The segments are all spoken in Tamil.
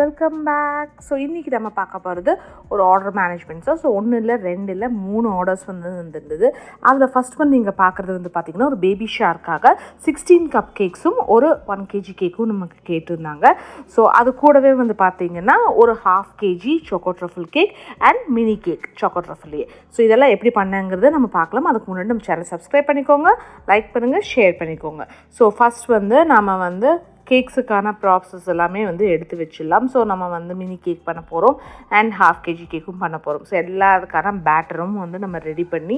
Welcome back. ஸோ இன்றைக்கி நம்ம பார்க்க போகிறது ஒரு ஆர்டர் மேனேஜ்மெண்ட். ஸோ 1 இல்லை 2 இல்லை 3 ஆர்டர்ஸ் வந்துருந்தது. அதில் ஃபஸ்ட் வந்து நீங்கள் பார்க்குறது வந்து பார்த்திங்கன்னா ஒரு பேபி ஷார்க்காக 16 கப் கேக்ஸும் ஒரு 1 kg கேக்கும் நமக்கு கேட்டிருந்தாங்க. ஸோ அது கூடவே வந்து பார்த்திங்கன்னா ஒரு 1/2 kg choco truffle cake and mini cake choco ட்ரஃபிள்லேயே. ஸோ இதெல்லாம் எப்படி பண்ணங்கிறத நம்ம பார்க்கலாம். அதுக்கு முன்னாடி நம்ம சேனல் சப்ஸ்கிரைப் பண்ணிக்கோங்க, லைக் பண்ணுங்கள், ஷேர் பண்ணிக்கோங்க. ஸோ ஃபஸ்ட் வந்து நம்ம வந்து கேக்ஸுக்கான ப்ராசஸ் எல்லாமே வந்து எடுத்து வச்சிடலாம். ஸோ நம்ம வந்து மினி கேக் பண்ண போகிறோம் அண்ட் 1/2 kg கேக்கும் பண்ண போகிறோம். ஸோ எல்லாத்துக்கான பேட்டரும் வந்து நம்ம ரெடி பண்ணி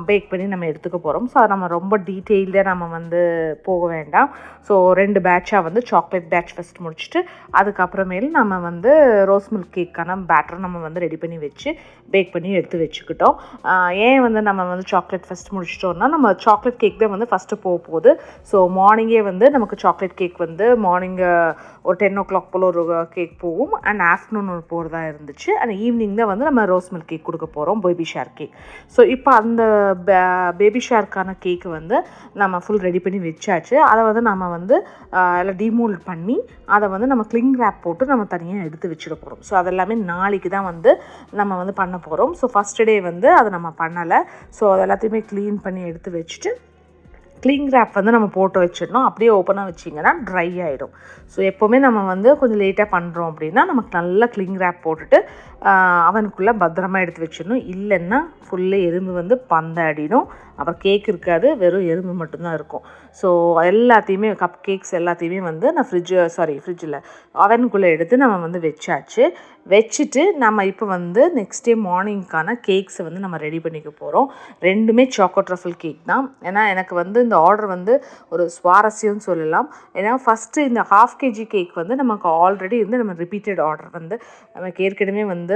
பேக் பண்ணி நம்ம எடுத்துக்க போகிறோம். ஸோ அதை நம்ம ரொம்ப டீட்டெயில்டாக நம்ம வந்து போக வேண்டாம். ஸோ 2 பேட்சாக வந்து சாக்லேட் பேட்ச் ஃபஸ்ட் முடிச்சுட்டு அதுக்கப்புறமேல் நம்ம வந்து ரோஸ் மில்க் கேக்கான பேட்டரும் நம்ம வந்து ரெடி பண்ணி வச்சு பேக் பண்ணி எடுத்து வச்சுக்கிட்டோம். ஏன் வந்து நம்ம வந்து சாக்லேட் ஃபஸ்ட் முடிச்சிட்டோம்னா நம்ம சாக்லேட் கேக் தான் வந்து ஃபஸ்ட்டு போகுது. ஸோ மார்னிங்கே வந்து நமக்கு சாக்லேட் கேக் வந்து மார்னிங் ஒரு 10 o'clock போல் ஒரு கேக் போகும் அண்ட் ஆஃப்டர்நூன் ஒரு போகிறதா இருந்துச்சு. அண்ட் ஈவினிங் தான் வந்து நம்ம ரோஸ் மில்க் கேக் கொடுக்க போகிறோம், பேபி ஷார்க் கேக். ஸோ இப்போ அந்த பேபி ஷார்க்கான கேக்கு வந்து நம்ம ஃபுல் ரெடி பண்ணி வச்சாச்சு. அதை வந்து நம்ம வந்து எல்லாம் டிமோல்ட் பண்ணி அதை வந்து நம்ம கிளிங் ரேப் போட்டு நம்ம தனியாக எடுத்து வச்சுட போகிறோம். ஸோ அதெல்லாமே நாளைக்கு தான் வந்து நம்ம வந்து பண்ண போகிறோம். ஸோ ஃபஸ்ட் டே வந்து அதை நம்ம பண்ணலை. ஸோ அது எல்லாத்தையுமே க்ளீன் பண்ணி எடுத்து வச்சுட்டு கிளிங் ரேப் வந்து நம்ம போட்டு வச்சிடணும். அப்படியே ஓப்பனாக வச்சிங்கன்னா ட்ரை ஆகிடும். ஸோ எப்போவுமே நம்ம வந்து கொஞ்சம் லேட்டாக பண்ணுறோம் அப்படின்னா நமக்கு நல்லா கிளிங் ரேப் போட்டுட்டு அவனுக்குள்ளே பத்திரமா எடுத்து வச்சிடணும். இல்லைன்னா ஃபுல்லு எறும்பு வந்து பந்தாடிடும், அப்புறம் கேக் இருக்காது, வெறும் எறும்பு மட்டும்தான் இருக்கும். ஸோ எல்லாத்தையுமே கப் கேக்ஸ் எல்லாத்தையுமே வந்து நான் ஃப்ரிட்ஜில் அவனுக்குள்ளே எடுத்து நம்ம வந்து வச்சுட்டு நம்ம இப்போ வந்து நெக்ஸ்ட் டே மார்னிங்க்கான கேக்ஸை வந்து நம்ம ரெடி பண்ணிக்க போகிறோம். 2மே சாக்கோ ட்ரஃபிள் கேக் தான். ஏன்னா எனக்கு வந்து இந்த ஆர்டர் வந்து ஒரு சுவாரஸ்யம்னு சொல்லலாம். ஏன்னா ஃபஸ்ட்டு இந்த 1/2 kg கேக் வந்து நமக்கு ஆல்ரெடி வந்து நம்ம ரிப்பீட்டட் ஆர்டர் வந்து நமக்கு ஏற்கனவே வந்து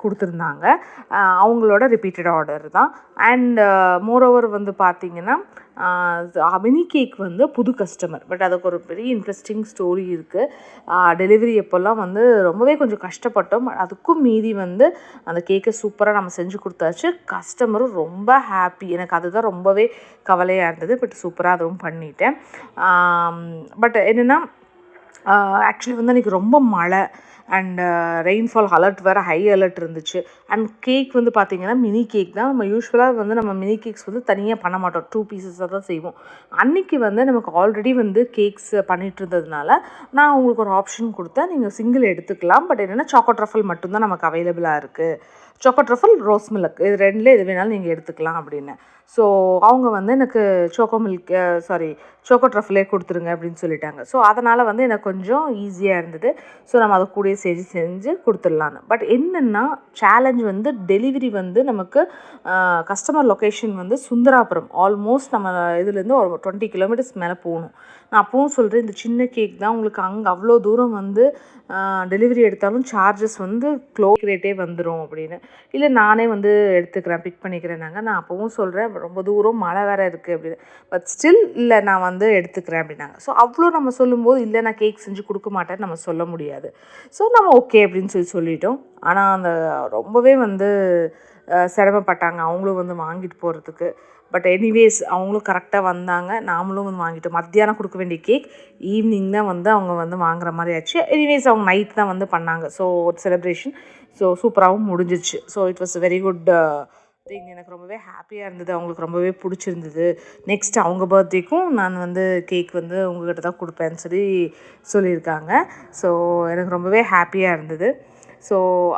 கொடுத்துருந்தாங்க. அவங்களோட ரிப்பீட்டட் ஆர்டர் தான். அண்ட் மோரோவர் வந்து பார்த்திங்கன்னா மினி கேக் வந்து புது கஸ்டமர். பட் அதுக்கு ஒரு பெரிய இன்ட்ரெஸ்டிங் ஸ்டோரி இருக்குது. டெலிவரி எப்போல்லாம் வந்து ரொம்பவே கொஞ்சம் கஷ்டப்பட்டோம். அதுக்கும் மீறி வந்து அந்த கேக்கை சூப்பராக நம்ம செஞ்சு கொடுத்தாச்சு. கஸ்டமரும் ரொம்ப ஹாப்பி. எனக்கு அதுதான் ரொம்பவே கவலையாக இருந்தது. பட் சூப்பராக அதுவும் பண்ணிட்டேன். பட் என்னென்னா ஆக்சுவலி வந்து அன்றைக்கி ரொம்ப மழை அண்ட் ரெயின்ஃபால் அலர்ட் வேறு ஹை அலர்ட் இருந்துச்சு. அண்ட் கேக் வந்து பார்த்திங்கன்னா மினி கேக் தான். நம்ம யூஸ்வலாக வந்து நம்ம மினி கேக்ஸ் வந்து தனியாக பண்ண மாட்டோம், 2 பீசஸாக தான் செய்வோம். அன்றைக்கி வந்து நமக்கு ஆல்ரெடி வந்து கேக்ஸ் பண்ணிகிட்டு இருந்ததுனால நான் உங்களுக்கு ஒரு ஆப்ஷன் கொடுத்தேன், நீங்கள் சிங்கிள் எடுத்துக்கலாம். பட் என்னென்னா சாக்கோ ட்ரஃபிள் மட்டும்தான் நமக்கு அவைலபிளாக இருக்குது. சாக்கோ ட்ரஃபிள், ரோஸ் மில்க், இது 2ல் எது வேணாலும் நீங்கள் எடுத்துக்கலாம் அப்படின்னு. ஸோ அவங்க வந்து எனக்கு சாக்கோ ட்ரஃபிளே கொடுத்துருங்க அப்படின்னு சொல்லிட்டாங்க. ஸோ அதனால் வந்து எனக்கு கொஞ்சம் ஈஸியாக இருந்தது. ஸோ நம்ம அதை கூடயே செஞ்சு கொடுத்துடலான்னு. பட் என்னென்னா சேலஞ்ச் வந்து டெலிவரி வந்து நமக்கு கஸ்டமர் லொக்கேஷன் வந்து சுந்தராபுரம், ஆல்மோஸ்ட் நம்ம இதுலேருந்து ஒரு 20 kilometers மேலே போகணும். நான் அப்பவும் சொல்கிறேன், இந்த சின்ன கேக் தான் உங்களுக்கு அங்கே அவ்வளோ தூரம் வந்து டெலிவரி எடுத்தாலும் சார்ஜஸ் வந்து க்ளோஸ் ரேட்டே வந்துடும் அப்படின்னு. இல்லை நானே வந்து எடுத்துக்கிறேன், பிக் பண்ணிக்கிறேன். நான் அப்பவும் சொல்கிறேன், ரொம்ப தூரம் மழை வேறு இருக்குது அப்படின்னு. பட் ஸ்டில் இல்லை நான் வந்து எடுத்துக்கிறேன் அப்படின்னாங்க. ஸோ அவ்வளோ நம்ம சொல்லும்போது இல்லை நான் கேக் செஞ்சு கொடுக்க மாட்டேன்னு நம்ம சொல்ல முடியாது. ஸோ நம்ம ஓகே அப்படின்னு சொல்லிட்டோம். ஆனால் அந்த ரொம்பவே வந்து சிரமப்பட்டாங்க அவங்களும் வந்து வாங்கிட்டு போகிறதுக்கு. பட் எனிவேஸ் அவங்களும் கரெக்டாக வந்தாங்க, நாமளும் வந்து வாங்கிட்டோம். மத்தியானம் கொடுக்க வேண்டிய கேக் ஈவினிங் தான் வந்து அவங்க வந்து வாங்குற மாதிரி ஆச்சு. எனிவேஸ் அவங்க நைட் தான் வந்து பண்ணாங்க. ஸோ செலிப்ரேஷன் ஸோ சூப்பராகவும் முடிஞ்சிச்சு. So it was very good thing. எனக்கு ரொம்பவே ஹாப்பியாக இருந்தது, அவங்களுக்கு ரொம்பவே பிடிச்சிருந்தது. நெக்ஸ்ட் அவங்க பர்த்டேக்கும் நான் வந்து கேக் வந்து உங்கள்கிட்ட தான் கொடுப்பேன்னு சொல்லியிருக்காங்க. ஸோ எனக்கு ரொம்பவே ஹாப்பியாக இருந்தது. ஸோ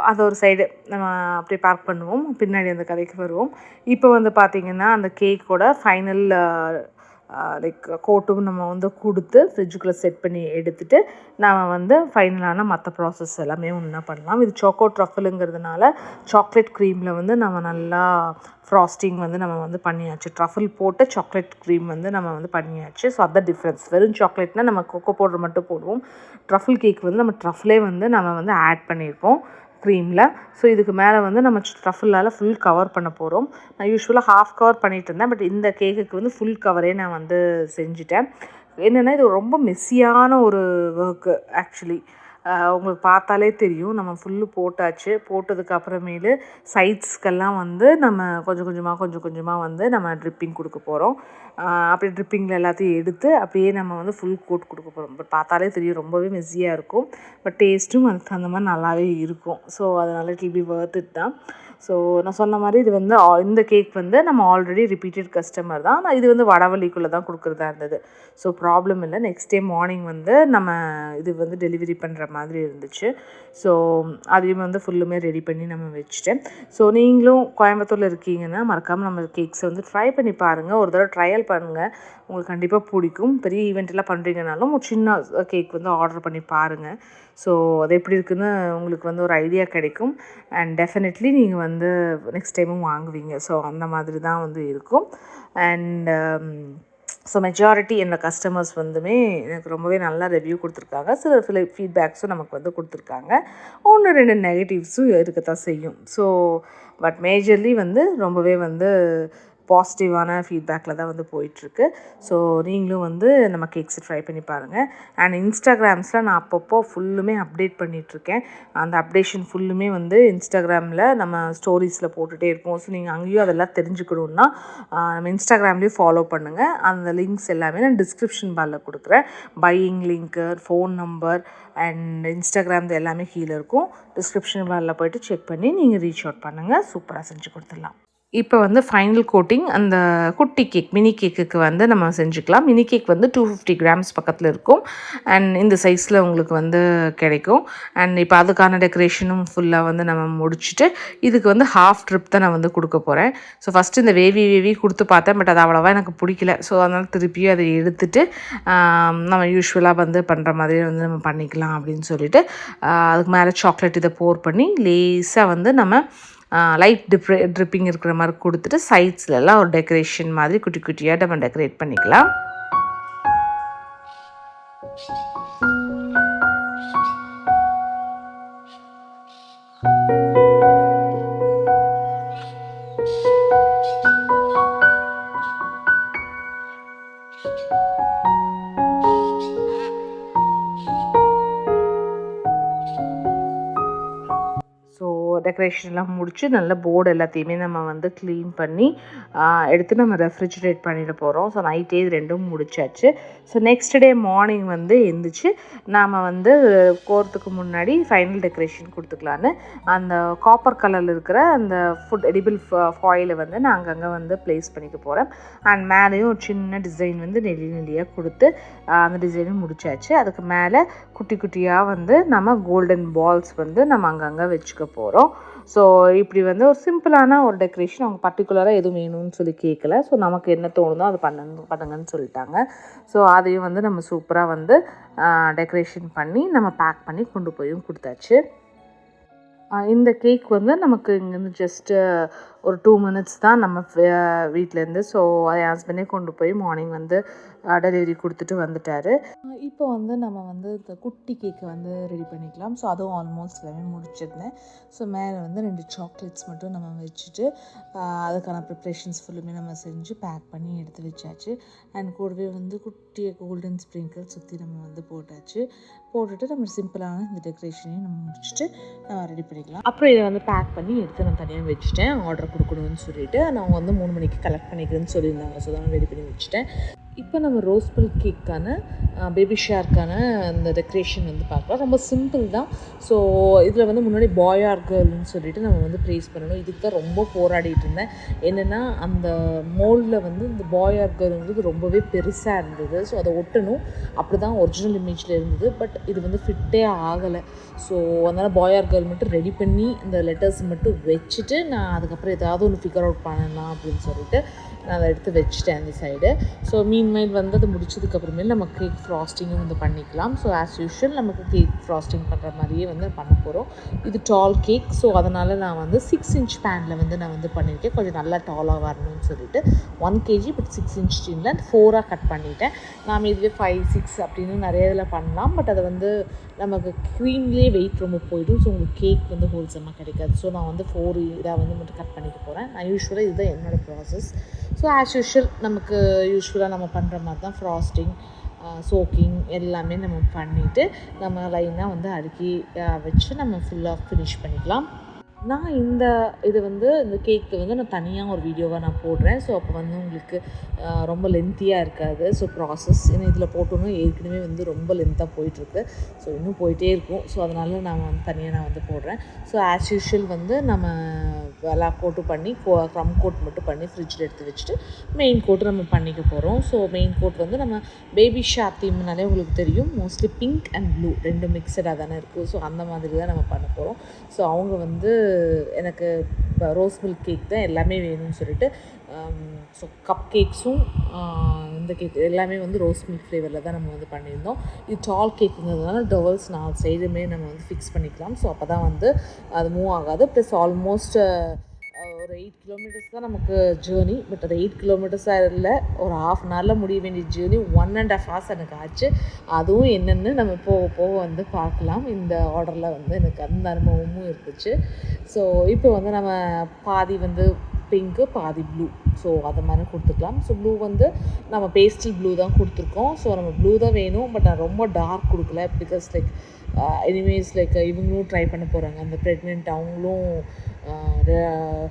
அது ஒரு சைடு நம்ம அப்படியே பார்க் பண்ணுவோம், பின்னாடி அந்த கதைக்கு வருவோம். இப்போ வந்து பார்த்திங்கன்னா அந்த கேக்கோட ஃபைனல் லைக் கோட்டும் நம்ம வந்து கொடுத்து ஃப்ரிட்ஜுக்குள்ளே செட் பண்ணி எடுத்துகிட்டு நம்ம வந்து ஃபைனலான மற்ற ப்ராசஸ் எல்லாமே ஒன்றா பண்ணலாம். இது சாக்கோ ட்ரஃபிளுங்கிறதுனால சாக்லேட் க்ரீமில் வந்து நம்ம நல்லா ஃப்ராஸ்டிங் வந்து நம்ம வந்து பண்ணியாச்சு. ட்ரஃபிள் போட்டு சாக்லேட் க்ரீம் வந்து நம்ம வந்து பண்ணியாச்சு. ஸோ அதுதான் டிஃப்ரென்ஸ். வெறும் சாக்லேட்னால் நம்ம கொக்கோ பவுடர் மட்டும் போடுவோம். ட்ரஃபிள் கேக் வந்து நம்ம ட்ரஃபிளே வந்து நம்ம வந்து ஆட் பண்ணியிருப்போம் க்ரீமில். ஸோ இதுக்கு மேலே வந்து நம்ம ட்ரஃபிளால் ஃபுல் கவர் பண்ண போகிறோம். நான் யூஸ்வலாக ஹாஃப் கவர் பண்ணிகிட்டு இருந்தேன். பட் இந்த கேக்குக்கு வந்து ஃபுல் கவரே நான் வந்து செஞ்சுட்டேன். என்னென்னா இது ரொம்ப மெஸ்ஸியான ஒரு ஒர்க்கு ஆக்சுவலி. உங்களுக்கு பார்த்தாலே தெரியும் நம்ம ஃபுல்லு போட்டாச்சு. போட்டதுக்கு அப்புறமேலு சைட்ஸ்க்கெல்லாம் வந்து நம்ம கொஞ்சம் கொஞ்சமாக வந்து நம்ம ட்ரிப்பிங் கொடுக்க போகிறோம். அப்படி ட்ரிப்பிங்கில் எல்லாத்தையும் எடுத்து அப்படியே நம்ம வந்து ஃபுல் கோட் கொடுக்க போகிறோம். பட் பார்த்தாலே தெரியும் ரொம்பவே மெஸ்ஸியாக இருக்கும். பட் டேஸ்ட்டும் அதுக்கு அந்த மாதிரி நல்லாவே இருக்கும். ஸோ அதனால் it will be Worth it தான். ஸோ நான் சொன்ன மாதிரி இது வந்து இந்த கேக் வந்து நம்ம ஆல்ரெடி ரிப்பீட்டட் கஸ்டமர் தான். நான் இது வந்து வடவள்ளிக்குள்ளே தான் கொடுக்குறதா இருந்தது. ஸோ ப்ராப்ளம் இல்லை. நெக்ஸ்ட் டே மார்னிங் வந்து நம்ம இது வந்து டெலிவரி பண்ணுற மாதிரி இருந்துச்சு. ஸோ அதையும் வந்து ஃபுல்லுமே ரெடி பண்ணி நம்ம வச்சுட்டேன். ஸோ நீங்களும் கோயம்புத்தூரில் இருக்கீங்கன்னா மறக்காமல் நம்ம கேக்ஸை வந்து ட்ரை பண்ணி பாருங்கள். ஒரு தடவை ட்ரையல் பண்ணுங்கள், உங்களுக்கு கண்டிப்பாக பிடிக்கும். பெரிய ஈவெண்ட்டெல்லாம் பண்ணுறீங்கனாலும் ஒரு சின்ன கேக் வந்து ஆர்டர் பண்ணி பாருங்கள். ஸோ அது எப்படி இருக்குதுன்னு உங்களுக்கு வந்து ஒரு ஐடியா கிடைக்கும். அண்ட் டெஃபினெட்லி நீங்கள் வந்து நெக்ஸ்ட் டைமும் வாங்குவீங்க. ஸோ அந்த மாதிரி தான் வந்து இருக்கும். அண்ட் ஸோ மெஜாரிட்டி என்னோடய கஸ்டமர்ஸ் வந்துமே எனக்கு ரொம்பவே நல்லா ரிவ்யூ கொடுத்துருக்காங்க. சில ஃபீட்பேக்ஸும் நமக்கு வந்து கொடுத்துருக்காங்க. 1-2 நெகட்டிவ்ஸும் இருக்கத்தான் செய்யும். ஸோ பட் மேஜர்லி வந்து ரொம்பவே வந்து பாசிட்டிவான ஃபீட்பேக்கில் தான் வந்து போயிட்டுருக்கு. ஸோ நீங்களும் வந்து நம்ம கேக்ஸை ட்ரை பண்ணி பாருங்கள். அண்ட் இன்ஸ்டாகிராம்ஸில் நான் அப்பப்போ ஃபுல்லுமே அப்டேட் பண்ணிகிட்ருக்கேன். அந்த அப்டேஷன் ஃபுல்லுமே வந்து இன்ஸ்டாகிராமில் நம்ம ஸ்டோரிஸில் போட்டுகிட்டே இருப்போம். ஸோ நீங்கள் அங்கேயும் அதெல்லாம் தெரிஞ்சுக்கணுன்னா நம்ம இன்ஸ்டாகிராம்லேயும் ஃபாலோ பண்ணுங்கள். அந்த லிங்க்ஸ் எல்லாமே நான் டிஸ்கிரிப்ஷன் பாரில் கொடுக்குறேன். Buying link, phone number and Instagram எல்லாமே கீழே இருக்கும். டிஸ்கிரிப்ஷன் பாரில் போய்ட்டு செக் பண்ணி நீங்கள் ரீச் அவுட் பண்ணுங்கள். சூப்பராக செஞ்சு கொடுத்துடலாம். இப்போ வந்து ஃபைனல் கோட்டிங் அந்த குட்டி கேக் மினி கேக்குக்கு வந்து நம்ம செஞ்சுக்கலாம். மினி கேக் வந்து 250 கிராம்ஸ் பக்கத்தில் இருக்கும். அண்ட் இந்த சைஸில் உங்களுக்கு வந்து கிடைக்கும். அண்ட் இப்போ அதுக்கான டெக்கரேஷனும் ஃபுல்லாக வந்து நம்ம முடிச்சுட்டு இதுக்கு வந்து ஹாஃப் ட்ரிப் தான் நான் வந்து கொடுக்க போகிறேன். ஸோ ஃபஸ்ட்டு இந்த வேவி கொடுத்து பார்த்தேன். பட் அது அவ்வளோவா எனக்கு பிடிக்கல. ஸோ அதனால் திருப்பியும் அதை எடுத்துட்டு நம்ம யூஸ்வலாக வந்து பண்ணுற மாதிரியே வந்து நம்ம பண்ணிக்கலாம் அப்படின்னு சொல்லிட்டு அதுக்கு மேலே சாக்லேட் இதை போர் பண்ணி லேஸாக வந்து நம்ம லைட் ட்ரிப்பிங் இருக்கிற மாதிரி கொடுத்துட்டு சைட்ஸ்லலாம் ஒரு டெக்கரேஷன் மாதிரி குட்டி குட்டியாக நம்ம டெக்கரேட் பண்ணிக்கலாம். டெக்கரேஷன்லாம் முடித்து நல்ல போர்டு எல்லாத்தையுமே நம்ம வந்து க்ளீன் பண்ணி எடுத்து நம்ம ரெஃப்ரிஜரேட் பண்ணிட போகிறோம். ஸோ நைட்டே இது ரெண்டும் முடிச்சாச்சு. ஸோ நெக்ஸ்ட் டே மார்னிங் வந்து எழுந்திரிச்சு நாம் வந்து போகிறதுக்கு முன்னாடி ஃபைனல் டெக்கரேஷன் கொடுத்துக்கலான்னு அந்த காப்பர் கலரில் இருக்கிற அந்த ஃபுட் எடிபிள் ஃபாயிலை வந்து நான் அங்கங்கே வந்து ப்ளேஸ் பண்ணிக்க போகிறேன். அண்ட் மேலேயும் ஒரு சின்ன டிசைன் வந்து நெல்லியாக கொடுத்து அந்த டிசைனும் முடிச்சாச்சு. அதுக்கு மேலே குட்டி குட்டியாக வந்து நம்ம கோல்டன் பால்ஸ் வந்து நம்ம அங்கங்கே வச்சுக்க போகிறோம். ஸோ இப்படி வந்து ஒரு சிம்பிளான ஒரு டெக்கரேஷன். அவங்க பர்டிகுலராக எதுவும் வேணும்னு சொல்லி கேட்கல. ஸோ நமக்கு என்ன தோணுதோ அது பண்ணுங்கன்னு சொல்லிட்டாங்க. ஸோ அதையும் வந்து நம்ம சூப்பராக வந்து டெக்கரேஷன் பண்ணி நம்ம பேக் பண்ணி கொண்டு போயும் கொடுத்தாச்சு. இந்த கேக் வந்து நமக்கு இங்கேருந்து ஜஸ்ட்டு ஒரு 2 மினிட்ஸ் தான் நம்ம வீட்டிலேருந்து. ஸோ என் ஹஸ்பண்டே கொண்டு போய் மார்னிங் வந்து டெலிவரி கொடுத்துட்டு வந்துட்டார். இப்போ வந்து நம்ம வந்து இந்த குட்டி கேக்கை வந்து ரெடி பண்ணிக்கலாம். ஸோ அதுவும் ஆல்மோஸ்ட் எல்லாமே முடிச்சிருந்தேன். ஸோ மேலே வந்து 2 சாக்லேட்ஸ் மட்டும் நம்ம வச்சுட்டு அதுக்கான ப்ரிப்ரேஷன்ஸ் ஃபுல்லுமே நம்ம செஞ்சு பேக் பண்ணி எடுத்து வச்சாச்சு. அண்ட் கூடவே வந்து குட்டிய கோல்டன் ஸ்ப்ரிங்கிள் சுற்றி நம்ம வந்து போட்டுட்டு நம்ம சிம்பிளான இந்த டெக்கரேஷனையும் நம்ம முடிச்சுட்டு ரெடி பண்ணிக்கலாம். அப்புறம் இதை வந்து பேக் பண்ணி எடுத்து நான் தனியாக வச்சுட்டேன். ஆர்டர் கொடுக்கணும்னு சொல்லிட்டு நான் வந்து 3 மணிக்கு கலெக்ட் பண்ணிக்கிறேன்னு சொல்லியிருந்தாங்க. ஸோ தான் ரெடி பண்ணி வச்சுட்டேன். இப்போ நம்ம ரோஸ் மில்க் கேக்கான பேபி ஷேர்க்கான அந்த டெக்கரேஷன் வந்து பார்க்கலாம். ரொம்ப சிம்பிள் தான். ஸோ இதில் வந்து முன்னாடி பாய் ஆர் கேர்ள்னு சொல்லிட்டு நம்ம வந்து ப்ளேஸ் பண்ணணும். இதுக்கு தான் ரொம்ப போராடிட்டு இருந்தேன். என்னென்னா அந்த மோல்டில் வந்து இந்த பாய் ஆர் கேர்ள்ங்கிறது ரொம்பவே பெருசாக இருந்தது. ஸோ அதை ஒட்டணும் அப்படி தான் ஒரிஜினல் இமேஜில் இருந்தது. பட் இது வந்து ஃபிட்டே ஆகலை. ஸோ அதனால் பாய் ஆர் கேர்ள் மட்டும் ரெடி பண்ணி இந்த லெட்டர்ஸ் மட்டும் வச்சுட்டு நான் அதுக்கப்புறம் ஏதாவது ஒன்று ஃபிகர் அவுட் பண்ணலாம் அப்படின்னு சொல்லிட்டு நான் அதை எடுத்து வச்சுட்டேன் அந்த சைடு. ஸோ மீன்மைல் வந்து அது முடிச்சதுக்கப்புறமேல் நம்ம கேக் ஃப்ராஸ்டிங்கும் வந்து பண்ணிக்கலாம். ஸோ ஆஸ் யூஷுவல் நமக்கு கேக் ஃப்ராஸ்டிங் பண்ணுற மாதிரியே வந்து பண்ண போகிறோம். இது டால் கேக். ஸோ அதனால் நான் வந்து 6 inch பேனில் வந்து நான் வந்து பண்ணியிருக்கேன். கொஞ்சம் நல்லா டாலாக வரணும்னு சொல்லிட்டு 1 kg பட் 6 inch டின்ல 4ஆக கட் பண்ணிட்டேன். நாம் இதுவே 5, 6 அப்படின்னு நிறைய இதில் பண்ணலாம். பட் அதை வந்து நமக்கு க்ரீம்லேயே வெயிட் ரொம்ப போயிடும். ஸோ உங்களுக்கு கேக் வந்து ஹோல்சமாக கிடைக்காது. ஸோ நான் வந்து 4 இதாக வந்து மட்டும் கட் பண்ணிக்க போகிறேன். நான் யூஸ்வலாக இதுதான் என்னோடய ப்ராசஸ். ஸோ ஆஸ் யூஷுவல் நமக்கு யூஸ்வலாக நம்ம பண்ணுற மாதிரி தான் ஃப்ராஸ்டிங் சோக்கிங் எல்லாமே நம்ம பண்ணிவிட்டு நம்ம லைனாக வந்து அடுக்கி வச்சு நம்ம ஃபுல்லாக ஃபினிஷ் பண்ணிக்கலாம். நான் இந்த கேக்கு வந்து நான் தனியாக ஒரு வீடியோவாக நான் போடுறேன். ஸோ அப்போ வந்து உங்களுக்கு ரொம்ப லென்த்தியாக இருக்காது. ஸோ ப்ராசஸ் ஏன்னா இதில் போட்டோன்னா ஏற்கனவே வந்து ரொம்ப லென்த்தாக போயிட்டுருக்கு. ஸோ இன்னும் போயிட்டே இருக்கும். ஸோ அதனால் நான் வந்து தனியாக நான் வந்து போடுறேன். ஸோ ஆஸ் யூஷுவல் வந்து நம்ம எல்லா கோட்டும் பண்ணி க்ரம் கோட் மட்டும் பண்ணி ஃப்ரிட்ஜில் எடுத்து வச்சுட்டு மெயின் கோட்டு நம்ம பண்ணிக்க போகிறோம். ஸோ மெயின் கோட் வந்து நம்ம பேபி ஷார்க் தீம்னாலே உங்களுக்கு தெரியும், மோஸ்ட்லி பிங்க் அண்ட் ப்ளூ ரெண்டும் மிக்சடாக தானே இருக்குது. ஸோ அந்த மாதிரி தான் நம்ம பண்ண போகிறோம். ஸோ அவங்க வந்து எனக்கு ரோஸ் மில்க் கேக் தான் எல்லாமே வேணும்னு சொல்லிட்டு ஸோ கப் கேக்ஸும் இந்த கேக் எல்லாமே வந்து ரோஸ் மில்க் ஃப்ளேவரில் தான் நம்ம வந்து பண்ணியிருந்தோம். இது டால் கேக்குங்கிறதுனால டவல்ஸ் 4 சைடுமே நம்ம வந்து ஃபிக்ஸ் பண்ணிக்கலாம். ஸோ அப்போ தான் வந்து அது மூவ் ஆகாது. ப்ளஸ் ஆல்மோஸ்ட் ஒரு 8 கிலோமீட்டர்ஸ் தான் நமக்கு ஜேர்னி. பட் அது 8 கிலோமீட்டர்ஸாக இல்லை, ஒரு ½ அன் ஹவரில் முடிய வேண்டிய ஜேர்னி 1.5 hours எனக்கு ஆச்சு. அதுவும் என்னென்னு நம்ம போக போக வந்து பார்க்கலாம். இந்த ஆர்டரில் வந்து எனக்கு அந்த அனுபவமும் இருந்துச்சு. ஸோ இப்போ வந்து நம்ம பாதி வந்து பிங்க்கு பாதி ப்ளூ, ஸோ அதை மாதிரி கொடுத்துக்கலாம். ஸோ ப்ளூ வந்து நம்ம பேஸ்டல் ப்ளூ தான் கொடுத்துருக்கோம். ஸோ நம்ம ப்ளூ தான் வேணும், பட் நான் ரொம்ப டார்க் கொடுக்கல. பிகாஸ் எனிவேஸ் இவங்களும் ட்ரை பண்ண போகிறாங்க, அந்த ப்ரெக்னென்ட் அவங்களும்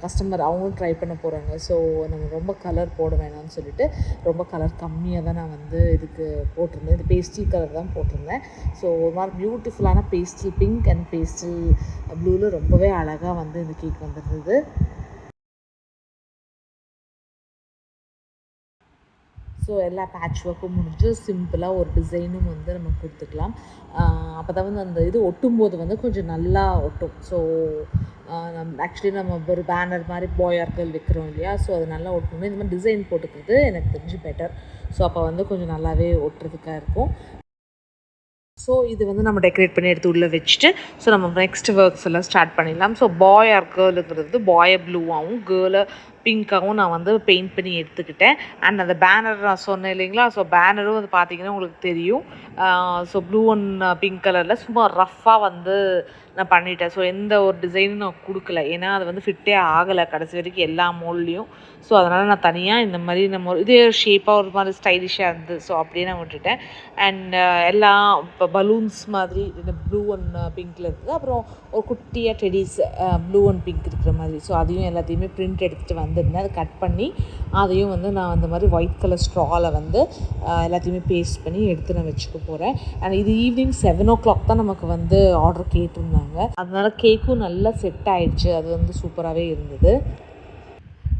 கஸ்டமர் அவங்களும் ட்ரை பண்ண போகிறாங்க. ஸோ நம்ம ரொம்ப கலர் போட வேணாம்னு சொல்லிட்டு ரொம்ப கலர் கம்மியாக தான் நான் வந்து இதுக்கு போட்டிருந்தேன். இது பேஸ்டல் கலர் தான் போட்டிருந்தேன். ஸோ ஒரு மாதிரி பியூட்டிஃபுல்லான பேஸ்டல் பிங்க் அண்ட் பேஸ்டல் ப்ளூவில் ரொம்பவே அழகாக வந்து இந்த கேக் வந்துருந்தது. ஸோ எல்லா பேட்ச் ஒர்க்கும் முடிஞ்சு சிம்பிளாக ஒரு டிசைனும் வந்து நம்ம கொடுத்துக்கலாம். அப்போ தான் வந்து அந்த இது ஒட்டும்போது வந்து கொஞ்சம் நல்லா ஒட்டும். ஸோ ஆக்சுவலி நம்ம ஒரு பேனர் மாதிரி பாய் ஆர் கேர்ள் வைக்கிறோம் இல்லையா, ஸோ அது நல்லா ஒட்டணும். இந்த மாதிரி டிசைன் போட்டுக்கிறது எனக்கு தெரிஞ்சு பெட்டர். ஸோ அப்போ வந்து கொஞ்சம் நல்லாவே ஒட்டுறதுக்காக இருக்கும். ஸோ இது வந்து நம்ம டெக்கரேட் பண்ணி எடுத்து உள்ளே வச்சுட்டு ஸோ நம்ம நெக்ஸ்ட் ஒர்க்ஸ் எல்லாம் ஸ்டார்ட் பண்ணிடலாம். ஸோ பாய் ஆர் கேர்ளுங்கிறது பாயை ப்ளூவாகவும் கேர்ளை பிங்க்காகவும் நான் வந்து பெயிண்ட் பண்ணி எடுத்துக்கிட்டேன். அண்ட் அந்த பேனர் நான் சொன்னேன் இல்லைங்களா, ஸோ பேனரும் வந்து பார்த்திங்கன்னா உங்களுக்கு தெரியும். ஸோ ப்ளூ அண்ட் பிங்க் கலரில் சும்மா ரஃப்பாக வந்து நான் பண்ணிட்டேன். ஸோ எந்த ஒரு டிசைனும் நான் கொடுக்கல, ஏன்னா அது வந்து ஃபிட்டே ஆகலை கடைசி வரைக்கும் எல்லா மோல்லையும். ஸோ அதனால் நான் தனியாக இந்த மாதிரி நம்ம இதே ஷேப்பாக ஒரு மாதிரி ஸ்டைலிஷாக இருந்தது. ஸோ அப்படியே நான் விட்டுட்டேன். அண்ட் எல்லாம் இப்போ பலூன்ஸ் மாதிரி இந்த ப்ளூ அண்ட் பிங்க்கில் இருக்குது. அப்புறம் ஒரு குட்டியாக டெடிஸ் ப்ளூ அண்ட் பிங்க் இருக்கிற மாதிரி, ஸோ அதையும் எல்லாத்தையுமே பிரிண்ட் எடுத்துகிட்டு வந்திருந்தேன். அதை கட் பண்ணி அதையும் வந்து நான் அந்த மாதிரி ஒயிட் கலர் ஸ்ட்ராவில் வந்து எல்லாத்தையுமே பேஸ்ட் பண்ணி எடுத்து நான் வச்சுக்க போகிறேன். அண்ட் இது ஈவினிங் 7 o'clock தான் நமக்கு வந்து ஆர்டர் கேட்டிருந்தாங்க. அதனால் கேக்கும் நல்லா செட் ஆகிடுச்சு. அது வந்து சூப்பராகவே இருந்தது.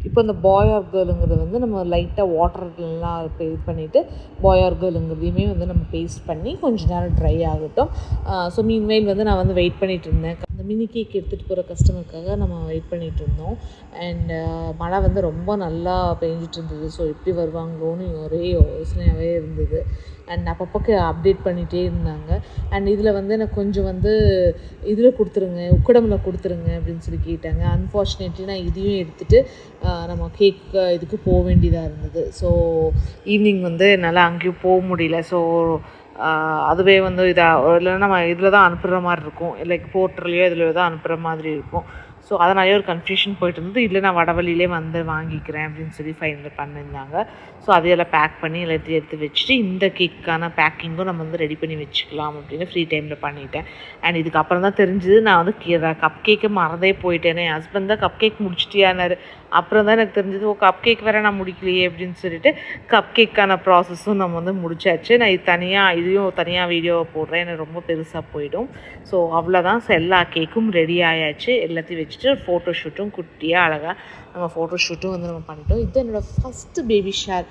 இப்போ இந்த பாய் ஆர் கேர்ளுங்கிறது வந்து நம்ம லைட்டாக வாட்டர்லாம் இது பண்ணிவிட்டு பாய் ஆர் கேர்ளுங்கிறதையுமே வந்து நம்ம பேஸ்ட் பண்ணி கொஞ்சம் நேரம் ட்ரை ஆகட்டும். ஸோ மீன்வைல் வந்து நான் வந்து வெயிட் பண்ணிகிட்டு இருந்தேன். அந்த மினி கேக் எடுத்துகிட்டு போகிற கஸ்டமருக்காக நம்ம வெயிட் பண்ணிகிட்டு இருந்தோம். அண்ட் மழை வந்து ரொம்ப நல்லா பெஞ்சிட்டு இருந்தது. ஸோ எப்படி வருவாங்களோன்னு ஒரே யோசனையாகவே இருந்தது. அண்ட் அப்பப்போக்கு அப்டேட் பண்ணிகிட்டே இருந்தாங்க. அண்ட் இதில் வந்து எனக்கு கொஞ்சம் வந்து இதில் கொடுத்துருங்க, உக்கடமில் கொடுத்துருங்க அப்படின்னு சொல்லி கேட்டாங்க. அன்ஃபார்ச்சுனேட்லி நான் இதையும் எடுத்துகிட்டு நம்ம கேக் இதுக்கு போக வேண்டியதாக இருந்தது. ஸோ ஈவினிங் வந்து என்னால் அங்கேயும் போக முடியல. ஸோ அதுவே வந்து இல்லைன்னா நம்ம இதில் தான் அனுப்புகிற மாதிரி இருக்கும், போர்ட்டர்லையோ இதில் தான் அனுப்புகிற மாதிரி இருக்கும். ஸோ அதனாலே ஒரு கன்ஃபியூஷன் போயிட்டு இருந்தது. இல்லை நான் வடவழியிலே வந்து வாங்கிக்கிறேன் அப்படின்னு சொல்லி ஃபைனல் பண்ணியிருந்தாங்க. ஸோ அதையெல்லாம் பேக் பண்ணி எல்லாத்தையும் எடுத்து வச்சுட்டு இந்த கேக்கான பேக்கிங்கும் நம்ம வந்து ரெடி பண்ணி வச்சுக்கலாம் அப்படின்னு ஃப்ரீ டைமில் பண்ணிட்டேன். அண்ட் இதுக்கப்புறம் தான் தெரிஞ்சுது நான் வந்து கப் கேக்கை மறந்தே போயிட்டேன். என் ஹஸ்பண்ட் தான் கப் கேக் முடிச்சிட்டியானாரு. அப்புறம் தான் எனக்கு தெரிஞ்சது, கப் கேக் வேறு நான் முடிக்கலையே அப்படின்னு சொல்லிட்டு கப் கேக்கான ப்ராசஸும் நம்ம வந்து முடிச்சாச்சு. நான் இதையும் தனியாக வீடியோவை போடுறேன், எனக்கு ரொம்ப பெருசாக போயிடும். ஸோ அவ்வளோதான். ஸோ எல்லா கேக்கும் ரெடி ஆயாச்சு. எல்லாத்தையும் வச்சுட்டு ஃபோட்டோ ஷூட்டும் குட்டியாக அழகாக நம்ம ஃபோட்டோ ஷூட்டும் வந்து நம்ம பண்ணிட்டோம். இது என்னோடய ஃபஸ்ட்டு பேபி ஷவர்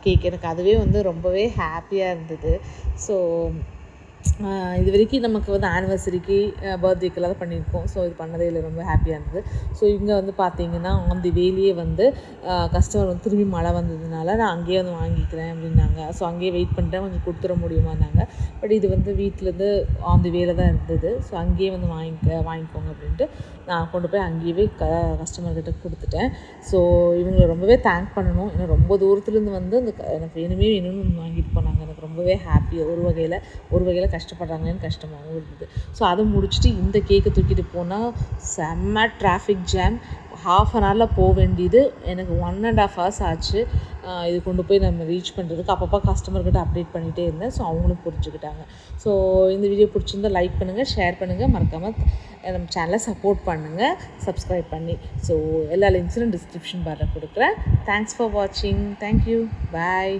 கேக். எனக்கு அதுவே வந்து ரொம்பவே ஹாப்பியாக இருந்தது. ஸோ இது வரைக்கும் நமக்கு வந்து ஆனிவர்சரிக்கு பர்த்டேக்கெல்லாம் தான் பண்ணியிருக்கோம். ஸோ இது பண்ணதே இல்லை, ரொம்ப ஹாப்பியாக இருந்தது. ஸோ இங்கே வந்து பார்த்திங்கன்னா ஆன் தி வேலையே வந்து கஸ்டமர் வந்து திரும்பி மழை வந்ததுனால நான் அங்கேயே வந்து வாங்கிக்கிறேன் அப்படின்னாங்க. ஸோ அங்கேயே வெயிட் பண்ணிட்டேன், கொஞ்சம் கொடுத்துட முடியுமான்னாங்க. பட் இது வந்து வீட்டிலேருந்து ஆன் தி வேலை தான் இருந்தது. ஸோ அங்கேயே வந்து வாங்கிக்கோங்க அப்படின்ட்டு நான் கொண்டு போய் அங்கேயே கஸ்டமர்கிட்ட கொடுத்துட்டேன். ஸோ இவங்களை ரொம்பவே தேங்க் பண்ணணும். ஏன்னா ரொம்ப தூரத்துலேருந்து வந்து எனக்கு வேணும்னு வாங்கிட்டு போனாங்க. எனக்கு ரொம்பவே ஹாப்பி. ஒரு வகையில் கஷ்டப்படுறாங்களேன்னு கஷ்டமாகவும் இருந்தது. ஸோ அதை முடிச்சுட்டு இந்த கேக்கை தூக்கிட்டு போனால் செம்ம டிராஃபிக் ஜாம். ½ அன் ஹவரில் போக வேண்டியது எனக்கு 1.5 hours ஆச்சு. இது கொண்டு போய் நம்ம ரீச் பண்ணுறதுக்கு அப்பப்போ கஸ்டமர்கிட்ட அப்டேட் பண்ணிகிட்டே இருந்தேன். ஸோ அவங்களும் புரிஞ்சுக்கிட்டாங்க. ஸோ இந்த வீடியோ பிடிச்சிருந்தா லைக் பண்ணுங்கள், ஷேர் பண்ணுங்கள், மறக்காமல் நம்ம சேனலை சப்போர்ட் பண்ணுங்கள் சப்ஸ்கிரைப் பண்ணி. ஸோ எல்லா லிங்க்ஸும் டிஸ்கிரிப்ஷன் பாரில் கொடுக்குறேன். தேங்க்ஸ் ஃபார் வாட்சிங். தேங்க்யூ. பாய்.